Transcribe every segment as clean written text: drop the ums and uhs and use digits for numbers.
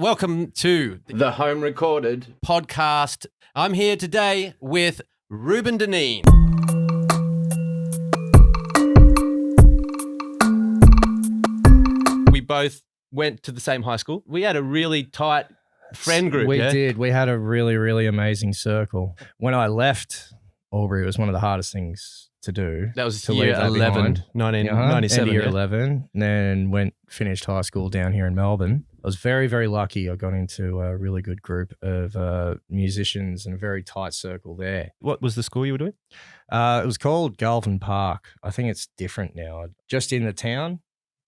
Welcome to the home recorded podcast. I'm here today with Reuben Dinneen. We both went to the same high school. We had a really tight friend group. We did. We had a really, really amazing circle. When I left Albury, it was one of the hardest things to do. That was to year leave that 11, behind. 1997. End of year yeah? 11, and then finished high school down here in Melbourne. I was very, very lucky. I got into a really good group of musicians and a very tight circle there. What was the school you were doing? It was called Galvin Park. I think it's different now. Just in the town,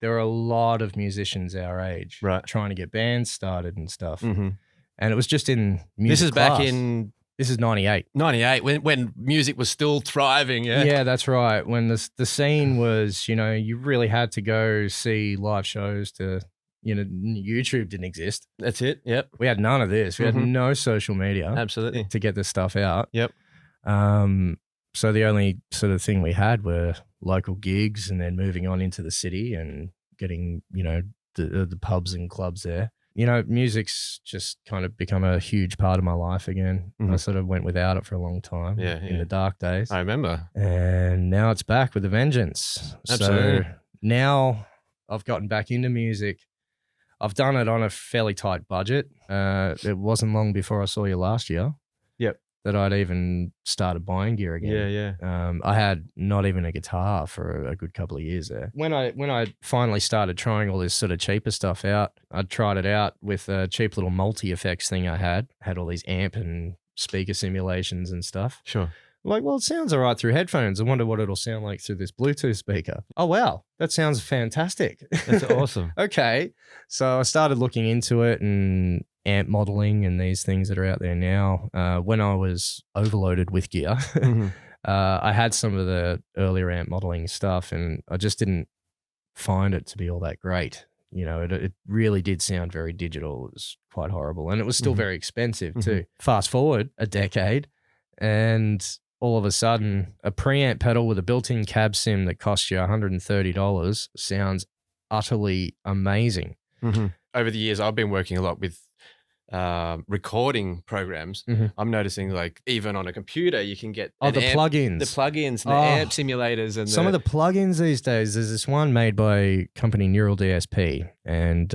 there are a lot of musicians our age trying to get bands started and stuff. Mm-hmm. And it was just in music This is class. back in... This is 98. 98, when music was still thriving, yeah? Yeah, that's right. When the scene was, you really had to go see live shows to, YouTube didn't exist. That's it, yep. We had none of this. We had no social media Absolutely. to get this stuff out. Yep. So the only sort of thing we had were local gigs and then moving on into the city and getting, the pubs and clubs there. Music's just kind of become a huge part of my life again. I sort of went without it for a long time in the dark days. I remember. And now it's back with a vengeance. Absolutely. So now I've gotten back into music. I've done it on a fairly tight budget. It wasn't long before I saw you last year. Yep. That I'd even started buying gear again. Yeah. I had not even a guitar for a good couple of years there. When I finally started trying all this sort of cheaper stuff out, I tried it out with a cheap little multi-effects thing I had. Had all these amp and speaker simulations and stuff. Sure. Like, well, it sounds all right through headphones. I wonder what it'll sound like through this Bluetooth speaker. Oh, wow. That sounds fantastic. That's awesome. Okay. So I started looking into it and amp modeling and these things that are out there now. When I was overloaded with gear, I had some of the earlier amp modeling stuff and I just didn't find it to be all that great. It really did sound very digital. It was quite horrible. And it was still very expensive too. Fast forward a decade and all of a sudden a preamp pedal with a built-in cab sim that costs you $130 sounds utterly amazing. Over the years, I've been working a lot with recording programs. I'm noticing, like, even on a computer, you can get plugins, and the amp simulators, and some of the plugins these days. There's this one made by company Neural DSP, and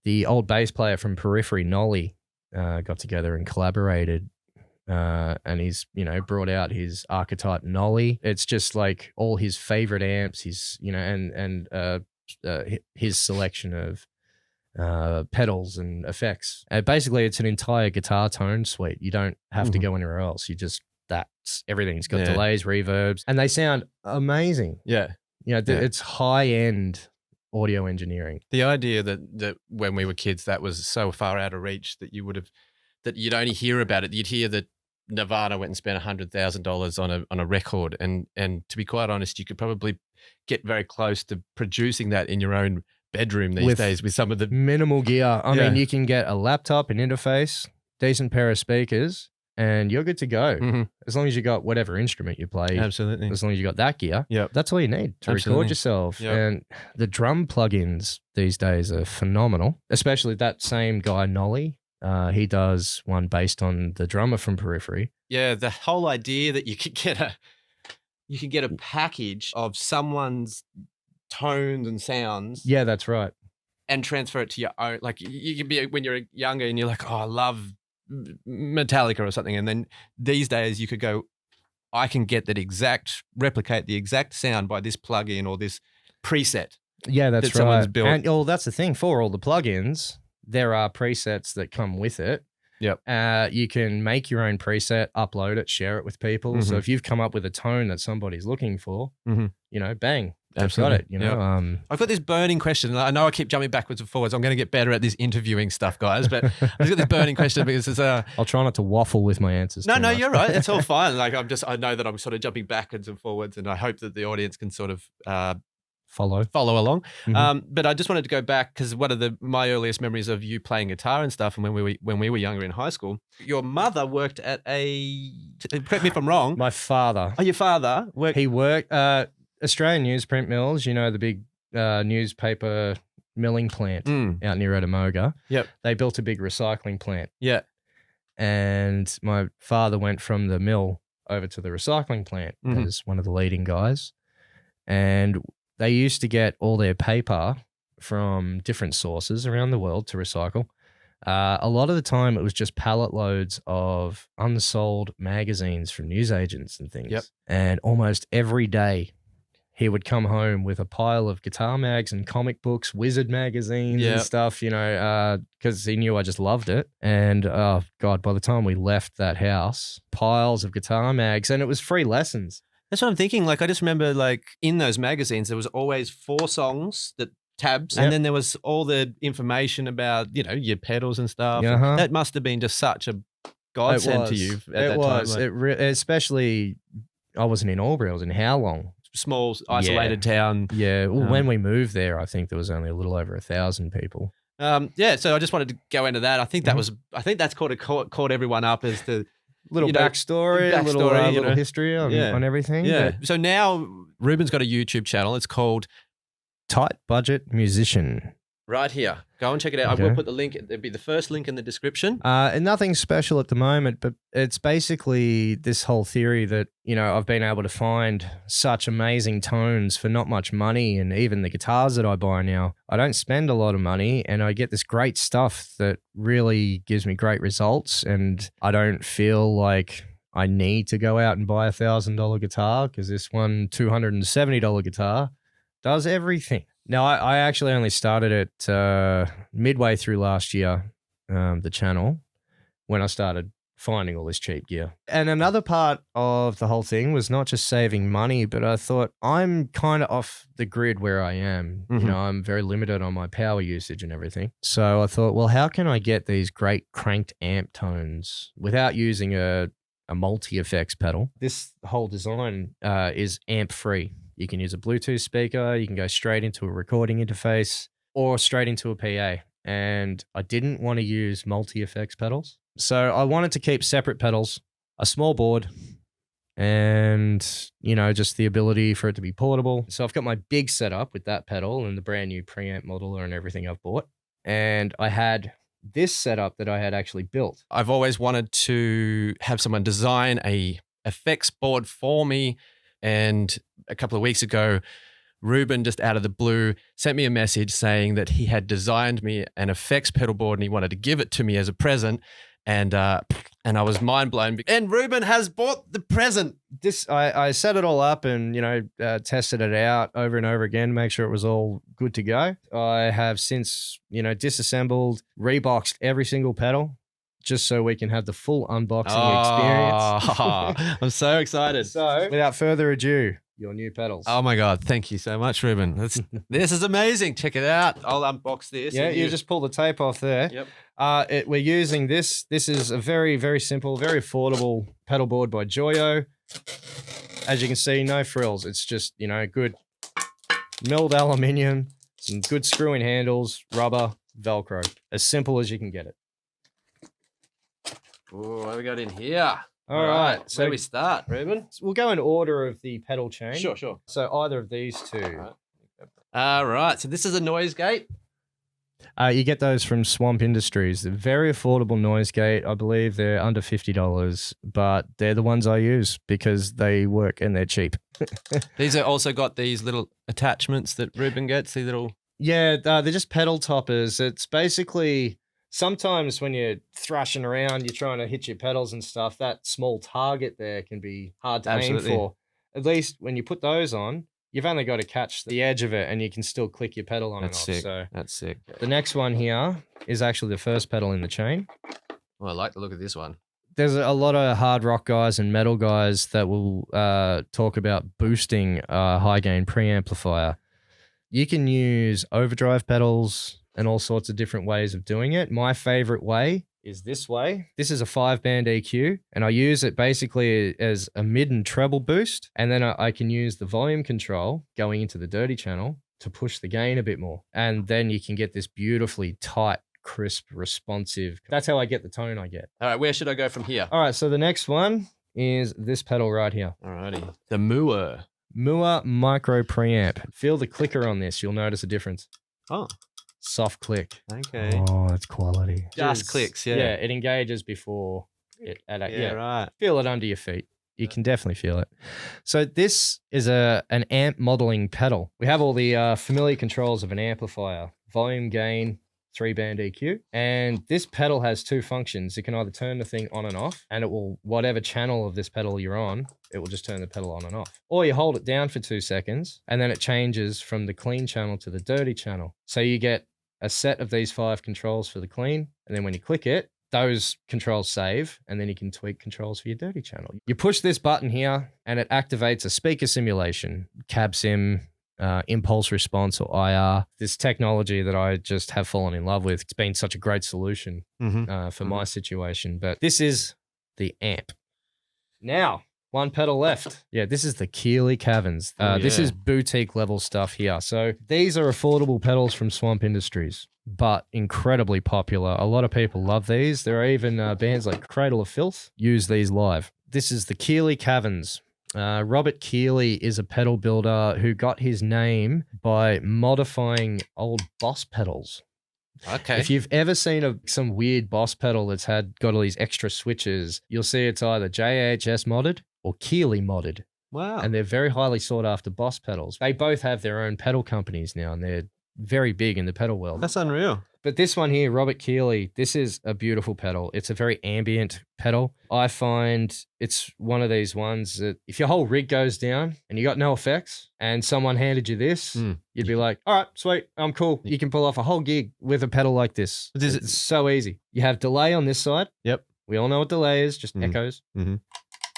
the old bass player from Periphery, Nolly, got together and collaborated. And he's, brought out his archetype Nolly. It's just like all his favorite amps, his selection of pedals and effects. Basically, it's an entire guitar tone suite. You don't have to go anywhere else. That's everything's got delays, reverbs, and they sound amazing. Yeah. It's high-end audio engineering. The idea that when we were kids, that was so far out of reach that you'd only hear about it. You'd hear that Nirvana went and spent $100,000 on a record, and to be quite honest, you could probably get very close to producing that in your own bedroom these days with some of the minimal gear. I mean, you can get a laptop, an interface, decent pair of speakers, and you're good to go. As long as you got whatever instrument you play. Absolutely. As long as you got that gear. Yep. That's all you need to record yourself. Yep. And the drum plugins these days are phenomenal, especially that same guy, Nolly. He does one based on the drummer from Periphery. Yeah, the whole idea that you could get a package of someone's tones and sounds. Yeah, that's right. And transfer it to your own. Like, you can be when you're younger and you're like, oh, I love Metallica or something, and then these days you could go, I can get replicate the exact sound by this plugin or this preset. Yeah, that's that someone's built. And that's the thing, for all the plugins, there are presets that come with it. Yep. You can make your own preset, upload it, share it with people. So if you've come up with a tone that somebody's looking for, bang, they've got it. I've got this burning question. I know I keep jumping backwards and forwards. I'm going to get better at this interviewing stuff, guys. But I've got this burning question because it's I'll try not to waffle with my answers. No, you're right. It's all fine. Like, I know that I'm sort of jumping backwards and forwards, and I hope that the audience can sort of follow along. But I just wanted to go back because one of my earliest memories of you playing guitar and stuff, and when we were younger in high school, your mother worked at correct me if I'm wrong. My father. Oh, your father worked. He worked Australian newsprint mills. The big newspaper milling plant out near Edamoga. Yep. They built a big recycling plant. Yeah. And my father went from the mill over to the recycling plant as one of the leading guys. And they used to get all their paper from different sources around the world to recycle. A lot of the time, it was just pallet loads of unsold magazines from newsagents and things. Yep. And almost every day, he would come home with a pile of guitar mags and comic books, wizard magazines and stuff, because he knew I just loved it. And, oh, God, by the time we left that house, piles of guitar mags, and it was free lessons. That's what I'm thinking. Like, I just remember, like, in those magazines, there was always 4 songs, tabs, and then there was all the information about, your pedals and stuff. Uh-huh. That must have been just such a godsend to you at that time. Like, especially, I wasn't in Albury, I was in Howlong. Small, isolated town. Yeah. Well, when we moved there, I think there was only a little over 1,000 people. So I just wanted to go into that. I think that's caught everyone up as the little backstory, a little history on everything. Yeah. So now Reuben's got a YouTube channel. It's called Tight Budget Musician. Right here. Go and check it out. Okay. I will put the link. It'll be the first link in the description. And nothing special at the moment, but it's basically this whole theory that, I've been able to find such amazing tones for not much money. And even the guitars that I buy now, I don't spend a lot of money and I get this great stuff that really gives me great results. And I don't feel like I need to go out and buy $1,000 guitar because this one $270 guitar does everything. Now, I actually only started it midway through last year, the channel, when I started finding all this cheap gear. And another part of the whole thing was not just saving money, but I thought I'm kind of off the grid where I am. I'm very limited on my power usage and everything. So I thought, well, how can I get these great cranked amp tones without using a multi-effects pedal? This whole design is amp free. You can use a Bluetooth speaker, you can go straight into a recording interface or straight into a PA. And I didn't want to use multi-effects pedals. So I wanted to keep separate pedals, a small board, and, just the ability for it to be portable. So I've got my big setup with that pedal and the brand new preamp modeler and everything I've bought. And I had this setup that I had actually built. I've always wanted to have someone design a effects board for me. And a couple of weeks ago, Reuben, just out of the blue, sent me a message saying that he had designed me an effects pedal board and he wanted to give it to me as a present. And I was mind blown. And Reuben has bought the present. I set it all up and, tested it out over and over again to make sure it was all good to go. I have since, disassembled, reboxed every single pedal, just so we can have the full unboxing experience. I'm so excited. So, without further ado, your new pedals. Oh my God. Thank you so much, Reuben. This is amazing. Check it out. I'll unbox this. Yeah, you just pull the tape off there. Yep. We're using this. This is a very, very simple, very affordable pedal board by Joyo. As you can see, no frills. It's just, good milled aluminium, some good screw-in handles, rubber, Velcro. As simple as you can get it. Ooh, what have we got in here? All right. So where do we start, Reuben? We'll go in order of the pedal chain. Sure. So either of these two. All right. So this is a noise gate. You get those from Swamp Industries. They're very affordable noise gate. I believe they're under $50, but they're the ones I use because they work and they're cheap. These are also got these little attachments that Reuben gets. These little. Yeah, they're just pedal toppers. It's basically. Sometimes when you're thrashing around, you're trying to hit your pedals and stuff, that small target there can be hard to aim for. At least when you put those on, you've only got to catch the edge of it and you can still click your pedal on and off. Sick. So that's sick. The next one here is actually the first pedal in the chain. Well, I like the look of this one. There's a lot of hard rock guys and metal guys that will talk about boosting a high gain preamplifier. You can use overdrive pedals and all sorts of different ways of doing it. My favorite way is this way. This is a 5-band EQ, and I use it basically as a mid and treble boost, and then I can use the volume control going into the dirty channel to push the gain a bit more. And then you can get this beautifully tight, crisp, responsive. That's how I get the tone I get. All right, where should I go from here? All right, so the next one is this pedal right here. All righty. The Moore Micro Preamp. Feel the clicker on this. You'll notice a difference. Oh. Soft click. Okay. Oh, that's quality. Just clicks, yeah. Yeah, it engages before it. Right. Feel it under your feet. You can definitely feel it. So this is an amp modeling pedal. We have all the familiar controls of an amplifier: volume, gain, 3-band EQ. And this pedal has 2 functions. It can either turn the thing on and off, and it will, whatever channel of this pedal you're on, it will just turn the pedal on and off. Or you hold it down for 2 seconds, and then it changes from the clean channel to the dirty channel. So you get a set of these 5 controls for the clean, and then when you click it, those controls save, and then you can tweak controls for your dirty channel. You push this button here, and it activates a speaker simulation, cab sim, impulse response, or IR. This technology that I just have fallen in love with. It's been such a great solution for my situation. But this is the amp. Now, 1 pedal left. Yeah, this is the Keeley Caverns. This is boutique level stuff here. So these are affordable pedals from Swamp Industries, but incredibly popular. A lot of people love these. There are even bands like Cradle of Filth use these live. This is the Keeley Caverns. Robert Keeley is a pedal builder who got his name by modifying old Boss pedals. Okay. If you've ever seen some weird Boss pedal that's got all these extra switches, you'll see it's either JHS modded or Keeley modded. Wow. And they're very highly sought after Boss pedals. They both have their own pedal companies now, and they're very big in the pedal world. That's unreal. But this one here, Robert Keeley, this is a beautiful pedal. It's a very ambient pedal. I find it's one of these ones that if your whole rig goes down and you got no effects and someone handed you this, you'd be like, all right, sweet, I'm cool. You can pull off a whole gig with a pedal like this. It's so easy. You have delay on this side. Yep. We all know what delay is, just echoes. On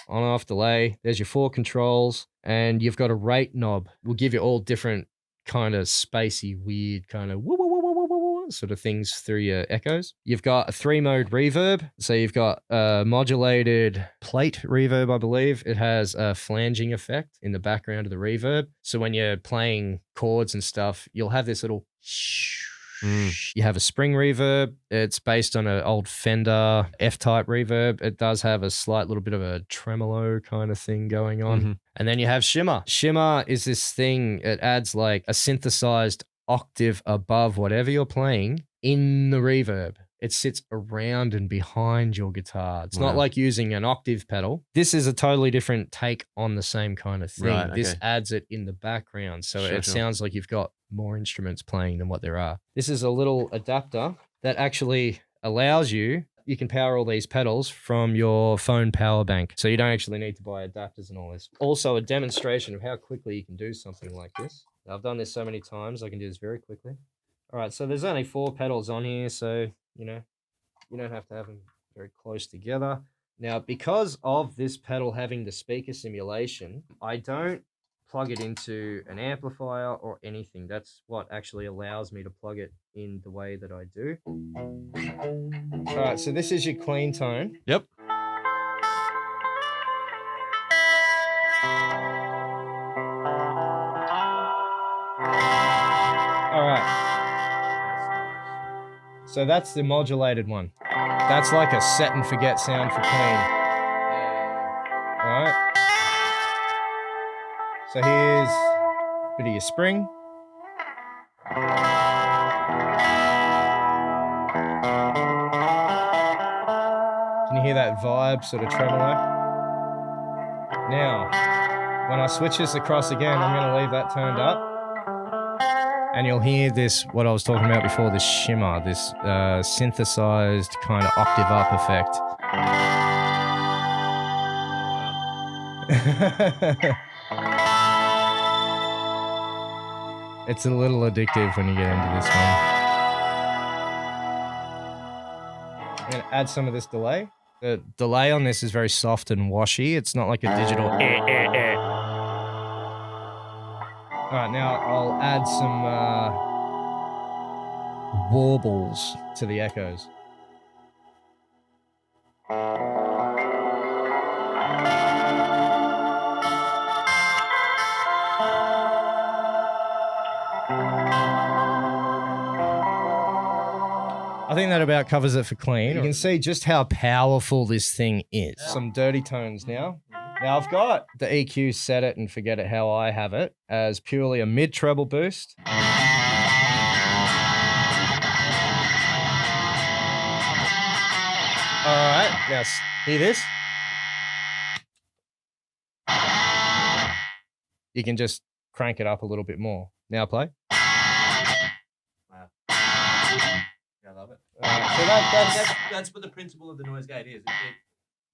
off delay. There's your 4 controls, and you've got a rate knob. We'll give you all different kind of spacey, weird kind of sort of things through your echoes. You've got a 3-mode reverb. So you've got a modulated plate reverb, I believe. It has a flanging effect in the background of the reverb. So when you're playing chords and stuff, you'll have this little You have a spring reverb. It's based on an old Fender F-type reverb. It does have a slight little bit of a tremolo kind of thing going on. And then you have shimmer. Shimmer is this thing, it adds like a synthesized octave above whatever you're playing in the reverb. It sits around and behind your guitar. It's not like using an octave pedal. This is a totally different take on the same kind of thing. Right, this adds it in the background. So it sounds like you've got more instruments playing than what there are. This is a little adapter that actually allows you can power all these pedals from your phone power bank. So you don't actually need to buy adapters and all this. Also a demonstration of how quickly you can do something like this. Now, I've done this so many times, I can do this very quickly. All right, so there's only 4 pedals on here, so, you don't have to have them very close together. Now, because of this pedal having the speaker simulation, I don't plug it into an amplifier or anything. That's what actually allows me to plug it in the way that I do. All right, so this is your clean tone. Yep. All right. So that's the modulated one. That's like a set and forget sound for clean. All right. So here's a bit of your spring. Can you hear that vibe sort of tremolo? Now, when I switch this across again, I'm going to leave that turned up. And you'll hear this, what I was talking about before, this shimmer, this synthesized kind of octave up effect. It's a little addictive when you get into this one. I'm going to add some of this delay. The delay on this is very soft and washy. It's not like a digital All right, now I'll add some warbles to the echoes. I think that about covers it for clean. You can see just how powerful this thing is. Some dirty tones now. Now I've got the EQ set it and forget it how I have it as purely a mid-treble boost. right, now hear this. You can just crank it up a little bit more. Now play. Wow. I love it. So that's what the principle of the noise gate is.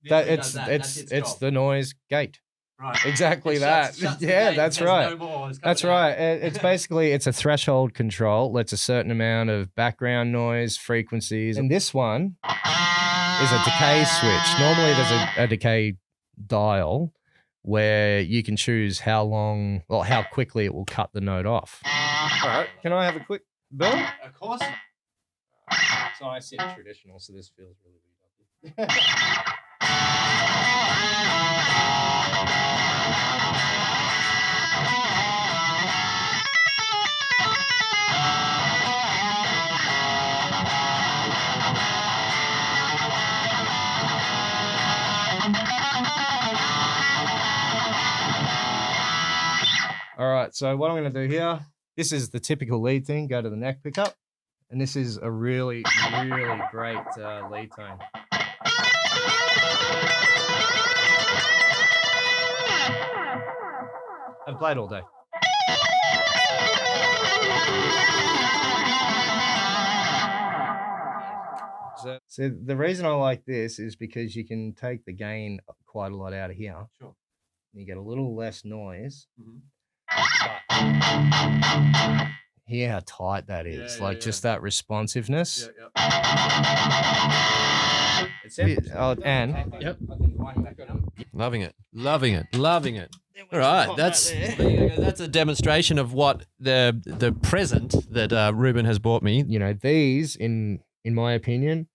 It's the noise gate. Right. Exactly Shuts yeah, the that's gate, right. no more, That's right. It's basically it's a threshold control. Lets a certain amount of background noise, frequencies, and this one is a decay switch. Normally, there's a decay dial where you can choose how quickly it will cut the note off. All right. Can I have a quick burn? Of course. So I sit traditional, so this feels really weird. All right, so what I'm going to do here, this is the typical lead thing, go to the neck pickup, and this is a really, really great lead tone. I've played all day. So the reason I like this is because you can take the gain quite a lot out of here. Sure. You get a little less noise. Mm-hmm. Hear how tight that is. Just that responsiveness. And yep. Loving it. All right, that's a demonstration of what the present that Reuben has bought me. You know, these in my opinion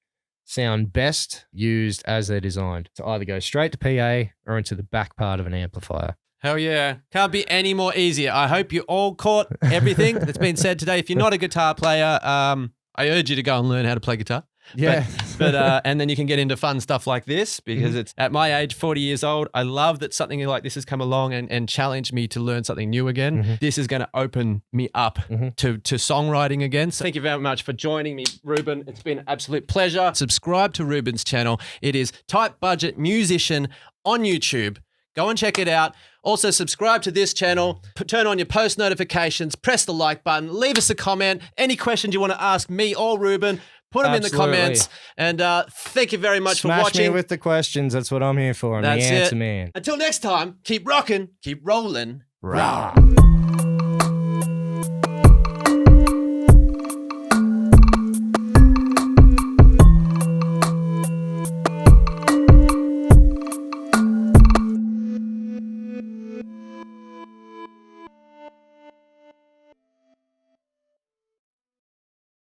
sound best used as they're designed to either go straight to PA or into the back part of an amplifier. Hell yeah. Can't be any more easier. I hope you all caught everything that's been said today. If you're not a guitar player, I urge you to go and learn how to play guitar. Yeah. But and then you can get into fun stuff like this because it's at my age, 40 years old. I love that something like this has come along and challenged me to learn something new again. This is going to open me up to songwriting again. So thank you very much for joining me, Reuben. It's been an absolute pleasure. Subscribe to Reuben's channel. It is Tight Budget Musician on YouTube. Go and check it out. Also, subscribe to this channel, turn on your post notifications, press the like button, leave us a comment. Any questions you want to ask me or Reuben, put them in the comments. And thank you very much for watching. Smash me with the questions. That's what I'm here for. I'm the answer man. Until next time, keep rocking, keep rolling. Rah.